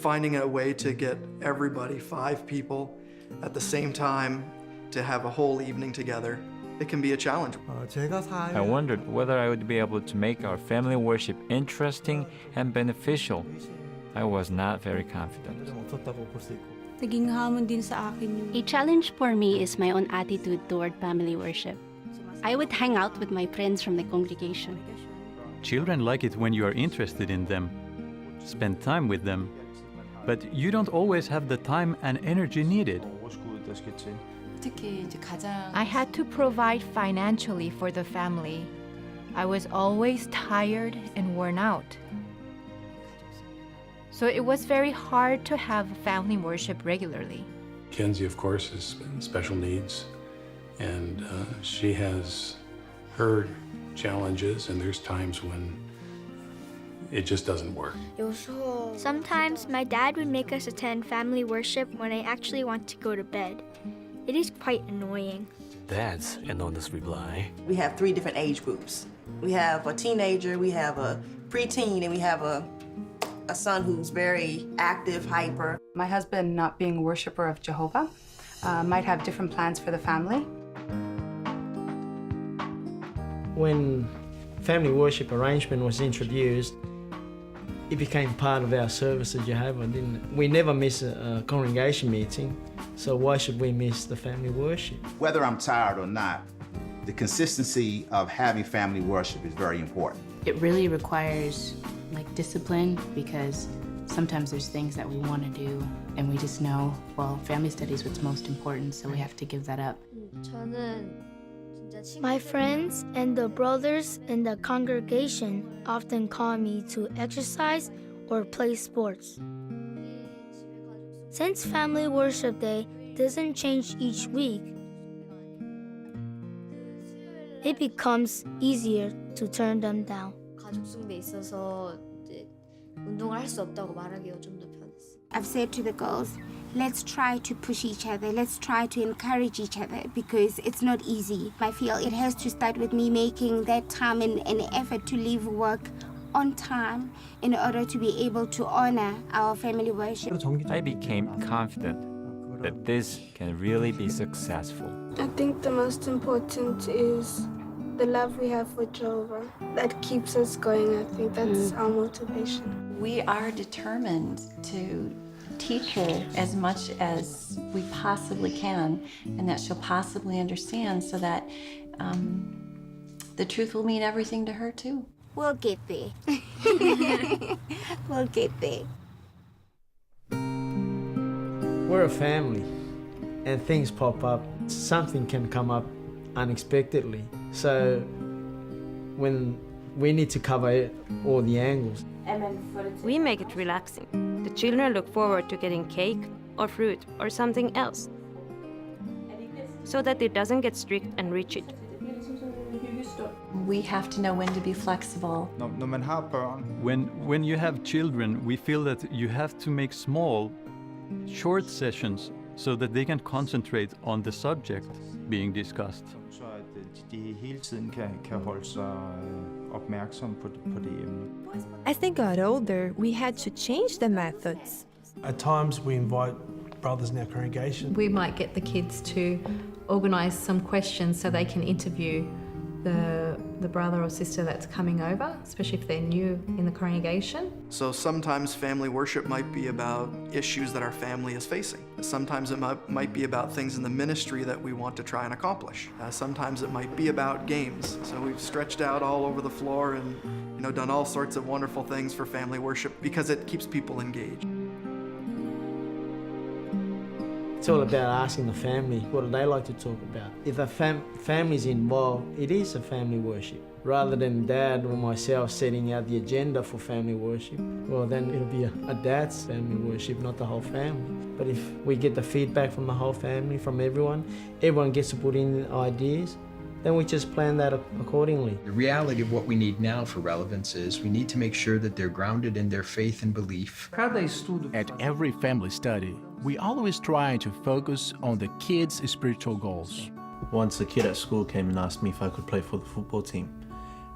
finding a way to get everybody, 5 people, at the same time to have a whole evening together, it can be a challenge. I wondered whether I would be able to make our family worship interesting and beneficial. I was not very confident. Naging hamon din sa akin yung... A challenge for me is my own attitude toward family worship. I would hang out with my friends from the congregation. Children like it when you are interested in them, spend time with them, but you don't always have the time and energy needed. I had to provide financially for the family. I was always tired and worn out. So it was very hard to have family worship regularly. Kenzie, of course, has special needs, and she has her challenges, and there's times when it just doesn't work. Sometimes my dad would make us attend family worship when I actually want to go to bed. It is quite annoying. That's an honest reply. We have 3 different age groups. We have a teenager, we have a preteen, and we have a son who's very active, hyper. My husband, not being a worshiper of Jehovah, might have different plans for the family. When family worship arrangement was introduced, it became part of our service at Jehovah, didn't it? We never miss a congregation meeting, so why should we miss the family worship? Whether I'm tired or not, the consistency of having family worship is very important. It really requires discipline, because sometimes there's things that we want to do and we just know, well, family study is what's most important, so we have to give that up. My friends and the brothers in the congregation often call me to exercise or play sports. Since Family Worship Day doesn't change each week, it becomes easier to turn them down. I've said to the girls, let's try to push each other, let's try to encourage each other, because it's not easy. I feel it has to start with me making that time and effort to leave work on time in order to be able to honor our family worship. I became confident that this can really be successful. I think the most important is the love we have for Jehovah. That keeps us going. I think that's our motivation. We are determined to teach her as much as we possibly can and that she'll possibly understand, so that the truth will mean everything to her too. We'll get there. We'll get there. We're a family, and things pop up. Something can come up unexpectedly. So when we need to cover all the angles. We make it relaxing. The children look forward to getting cake or fruit or something else, so that it doesn't get strict and rigid. We have to know when to be flexible. When you have children, we feel that you have to make small, short sessions so that they can concentrate on the subject being discussed. As they got older, we had to change the methods. At times we invite brothers in our congregation. We might get the kids to organise some questions so they can interview the brother or sister that's coming over, especially if they're new in the congregation. So sometimes family worship might be about issues that our family is facing. Sometimes it might be about things in the ministry that we want to try and accomplish. Sometimes it might be about games. So we've stretched out all over the floor and done all sorts of wonderful things for family worship because it keeps people engaged. It's all about asking the family, what do they like to talk about? If a family's involved, it is a family worship. Rather than dad or myself setting out the agenda for family worship, well then it'll be a dad's family worship, not the whole family. But if we get the feedback from the whole family, from everyone gets to put in ideas, then we just plan that accordingly. The reality of what we need now for relevance is we need to make sure that they're grounded in their faith and belief. At every family study, we always try to focus on the kids' spiritual goals. Once a kid at school came and asked me if I could play for the football team.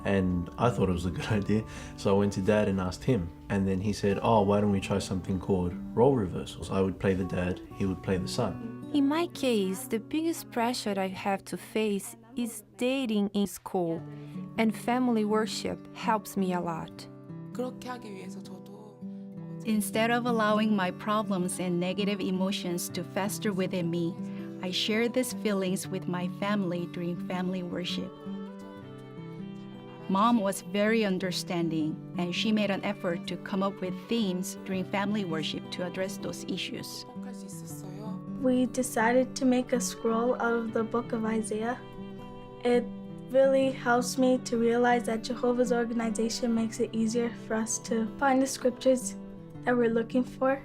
And I thought it was a good idea, so I went to Dad and asked him. And then he said, oh, why don't we try something called role reversals? I would play the dad, he would play the son. In my case, the biggest pressure I have to face is dating in school, and family worship helps me a lot. Instead of allowing my problems and negative emotions to fester within me, I share these feelings with my family during family worship. Mom was very understanding, and she made an effort to come up with themes during family worship to address those issues. We decided to make a scroll out of the book of Isaiah. It really helps me to realize that Jehovah's organization makes it easier for us to find the scriptures that we're looking for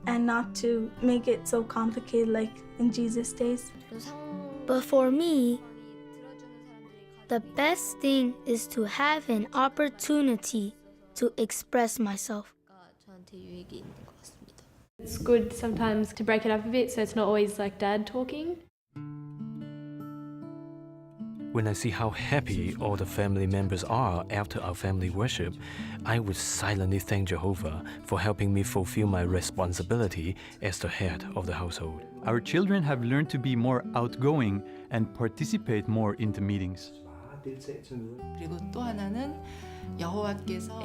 and not to make it so complicated like in Jesus' days. But for me, the best thing is to have an opportunity to express myself. It's good sometimes to break it up a bit so it's not always like Dad talking. When I see how happy all the family members are after our family worship, I would silently thank Jehovah for helping me fulfill my responsibility as the head of the household. Our children have learned to be more outgoing and participate more in the meetings.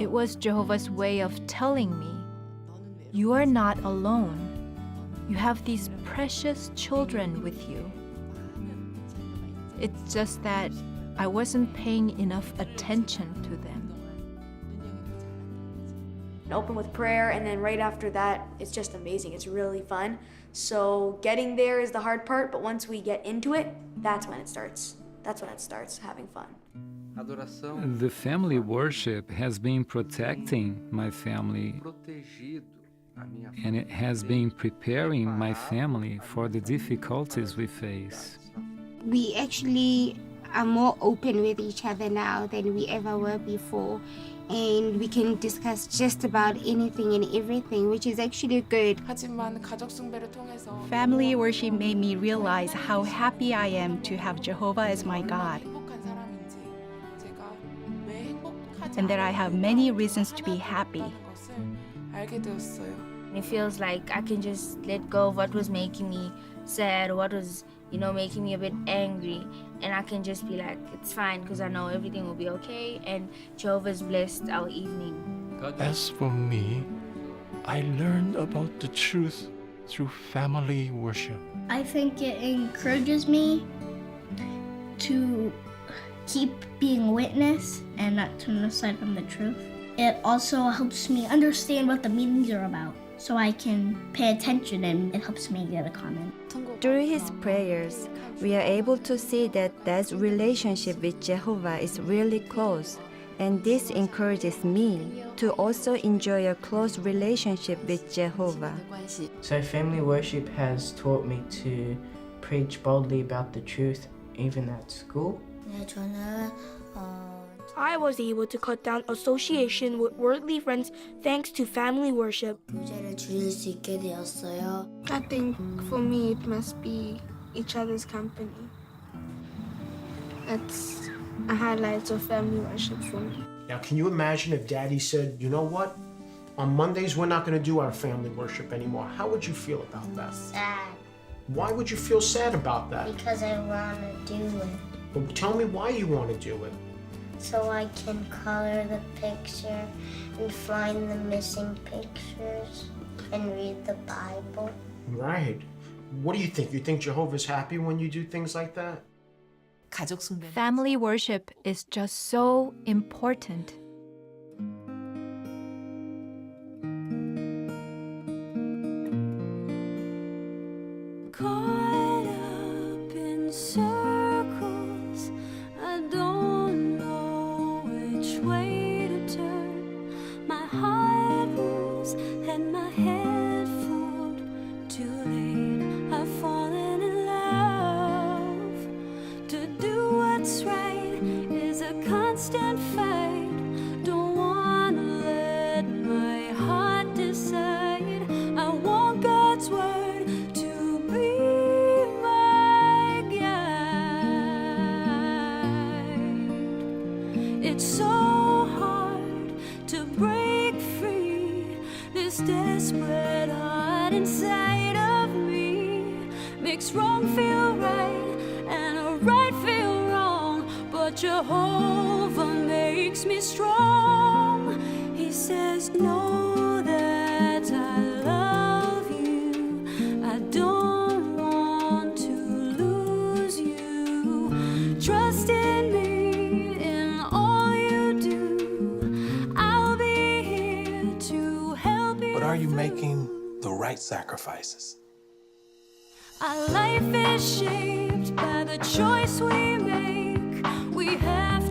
It was Jehovah's way of telling me, you are not alone. You have these precious children with you. It's just that I wasn't paying enough attention to them. Open with prayer, and then right after that, it's just amazing. It's really fun. So getting there is the hard part, but once we get into it, that's when it starts. That's when it starts having fun. The family worship has been protecting my family, and it has been preparing my family for the difficulties we face. We actually are more open with each other now than we ever were before, and we can discuss just about anything and everything, which is actually good. Family worship made me realize how happy I am to have Jehovah as my God, and that I have many reasons to be happy. It feels like I can just let go of what was making me sad, what was, making me a bit angry, and I can just be like, it's fine, because I know everything will be okay, and Jehovah's blessed our evening. As for me, I learned about the truth through family worship. I think it encourages me to keep being a witness and not turn aside from the truth. It also helps me understand what the meetings are about, so I can pay attention, and it helps me get a comment. Through his prayers, we are able to see that Dad's relationship with Jehovah is really close, and this encourages me to also enjoy a close relationship with Jehovah. So family worship has taught me to preach boldly about the truth, even at school. I was able to cut down association with worldly friends thanks to family worship. I think for me it must be each other's company. That's a highlight of family worship for me. Now, can you imagine if Daddy said, you know what? On Mondays, we're not going to do our family worship anymore. How would you feel about that? Sad. Why would you feel sad about that? Because I want to do it. Well, tell me why you want to do it. So I can color the picture and find the missing pictures and read the Bible. Right. What do you think? You think Jehovah's happy when you do things like that? Family worship is just so important. Caught up in circles, I don't know which way to turn. My heart moves and my head full. Too late, I've fallen in love. To do what's right is a constant fight. desperate heart inside of me makes wrong feel right and a right feel wrong, but Jehovah makes me strong. He says, know that I love you. I don't want to lose you. Trust in me in all you do. I'll be here to help you. But are you making the right sacrifices? Our life is shaped by the choice we make. We have